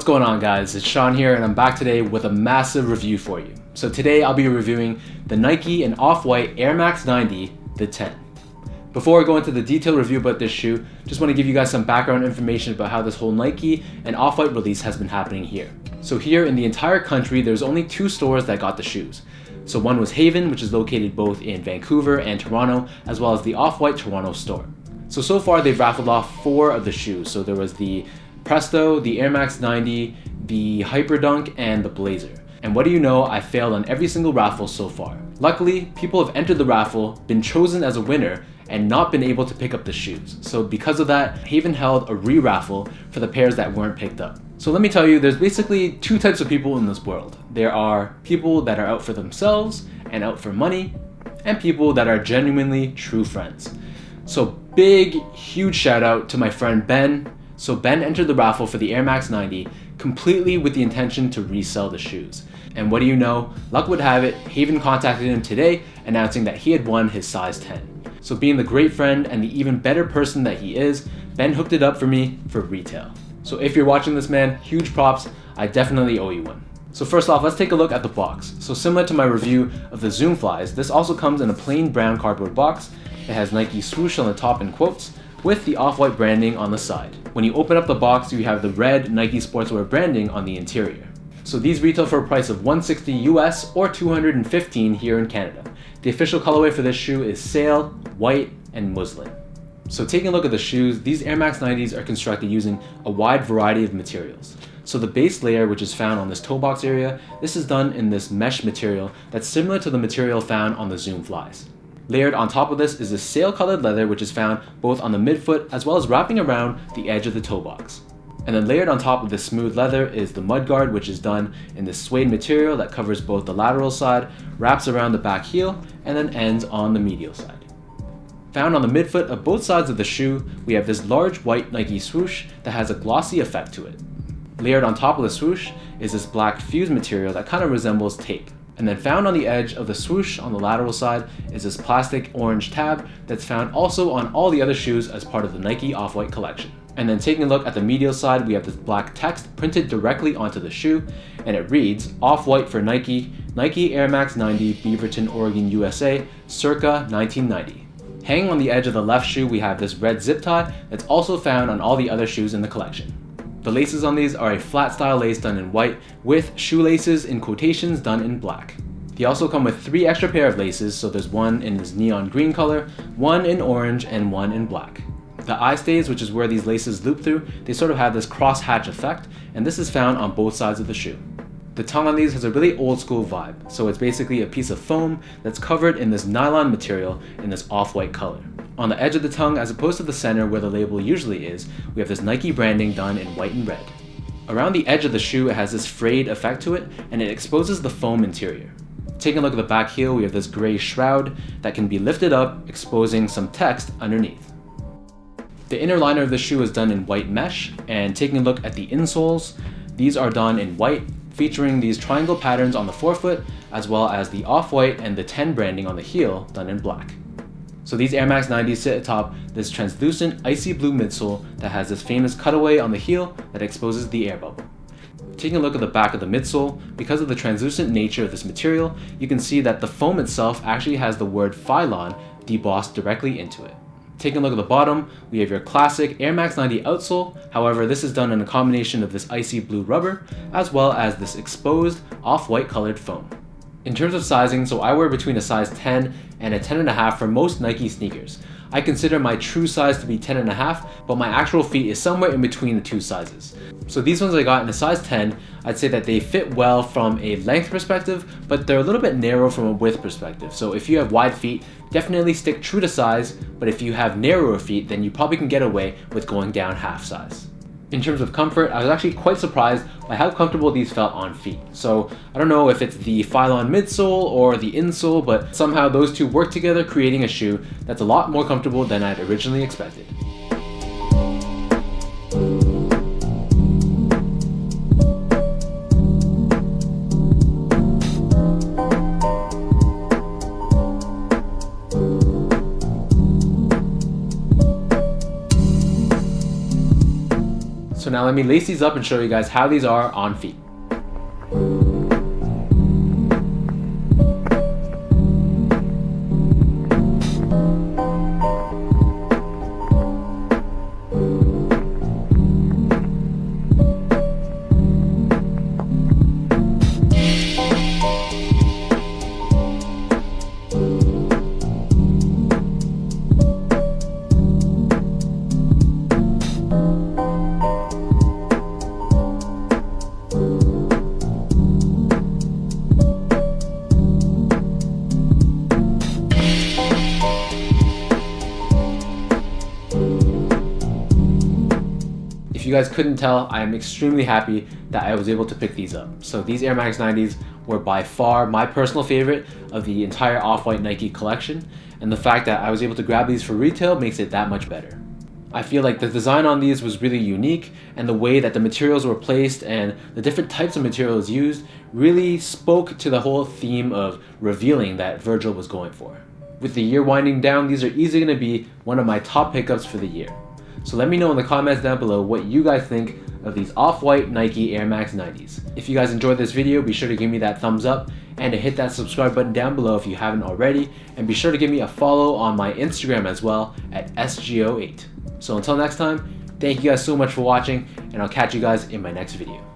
What's going on, guys? It's Sean here, and I'm back today with a massive review for you. So today I'll be reviewing the Nike and Off-White Air Max 90, the 10. Before I go into the detailed review about this shoe, just want to give you guys some background information about how this whole Nike and Off-White release has been happening here. So here in the entire country, there's only 2 stores that got the shoes. So one was Haven, which is located both in Vancouver and Toronto, as well as the Off-White Toronto store. So far they've raffled off 4 of the shoes. So there was the Presto, the Air Max 90, the Hyperdunk, and the Blazer. And what do you know, I failed on every single raffle so far. Luckily, people have entered the raffle, been chosen as a winner, and not been able to pick up the shoes. So because of that, Haven held a re-raffle for the pairs that weren't picked up. So let me tell you, there's basically 2 types of people in this world. There are people that are out for themselves and out for money, and people that are genuinely true friends. So big, huge shout out to my friend Ben. So Ben entered the raffle for the Air Max 90 completely with the intention to resell the shoes. And what do you know, luck would have it, Haven contacted him today announcing that he had won his size 10. So being the great friend and the even better person that he is, Ben hooked it up for me for retail. So if you're watching this, man, huge props, I definitely owe you one. So first off, let's take a look at the box. So similar to my review of the Zoom Flies, this also comes in a plain brown cardboard box. It has Nike swoosh on the top in quotes, with the Off-White branding on the side. When you open up the box, you have the red Nike Sportswear branding on the interior. So these retail for a price of $160 US or $215 here in Canada. The official colorway for this shoe is sail, white, and muslin. So taking a look at the shoes, these Air Max 90s are constructed using a wide variety of materials. So the base layer, which is found on this toe box area, this is done in this mesh material that's similar to the material found on the Zoom Flies. Layered on top of this is this sail colored leather, which is found both on the midfoot as well as wrapping around the edge of the toe box. And then layered on top of this smooth leather is the mudguard, which is done in this suede material that covers both the lateral side, wraps around the back heel, and then ends on the medial side. Found on the midfoot of both sides of the shoe, we have this large white Nike swoosh that has a glossy effect to it. Layered on top of the swoosh is this black fused material that kind of resembles tape. And then found on the edge of the swoosh on the lateral side is this plastic orange tab that's found also on all the other shoes as part of the Nike Off-White collection. And then taking a look at the medial side, we have this black text printed directly onto the shoe, and it reads, Off-White for Nike, Nike Air Max 90, Beaverton, Oregon, USA, circa 1990. Hanging on the edge of the left shoe, we have this red zip tie that's also found on all the other shoes in the collection. The laces on these are a flat style lace done in white with shoelaces in quotations done in black. They also come with 3 extra pair of laces, so there's one in this neon green color, one in orange, and one in black. The eye stays, which is where these laces loop through, they sort of have this cross hatch effect, and this is found on both sides of the shoe. The tongue on these has a really old school vibe, so it's basically a piece of foam that's covered in this nylon material in this off-white color. On the edge of the tongue, as opposed to the center where the label usually is, we have this Nike branding done in white and red. Around the edge of the shoe, it has this frayed effect to it, and it exposes the foam interior. Taking a look at the back heel, we have this gray shroud that can be lifted up, exposing some text underneath. The inner liner of the shoe is done in white mesh, and taking a look at the insoles, these are done in white, featuring these triangle patterns on the forefoot, as well as the Off-White and the 10 branding on the heel done in black. So these Air Max 90s sit atop this translucent icy blue midsole that has this famous cutaway on the heel that exposes the air bubble. Taking a look at the back of the midsole, because of the translucent nature of this material, you can see that the foam itself actually has the word Phylon debossed directly into it. Taking a look at the bottom, we have your classic Air Max 90 outsole, however this is done in a combination of this icy blue rubber, as well as this exposed off-white colored foam. In terms of sizing, so I wear between a size 10 and a 10.5 for most Nike sneakers. I consider my true size to be 10.5, but my actual feet is somewhere in between the 2 sizes. So these ones I got in a size 10, I'd say that they fit well from a length perspective, but they're a little bit narrow from a width perspective. So if you have wide feet, definitely stick true to size, but if you have narrower feet, then you probably can get away with going down half size. In terms of comfort, I was actually quite surprised by how comfortable these felt on feet. So I don't know if it's the Phylon midsole or the insole, but somehow those 2 work together, creating a shoe that's a lot more comfortable than I'd originally expected. So now let me lace these up and show you guys how these are on feet. If you guys couldn't tell, I am extremely happy that I was able to pick these up. So these Air Max 90s were by far my personal favorite of the entire Off-White Nike collection, and the fact that I was able to grab these for retail makes it that much better. I feel like the design on these was really unique, and the way that the materials were placed and the different types of materials used really spoke to the whole theme of revealing that Virgil was going for. With the year winding down, these are easily going to be one of my top pickups for the year. So let me know in the comments down below what you guys think of these Off-White Nike Air Max 90s. If you guys enjoyed this video, be sure to give me that thumbs up and to hit that subscribe button down below if you haven't already, and be sure to give me a follow on my Instagram as well at SGO8. So until next time, thank you guys so much for watching, and I'll catch you guys in my next video.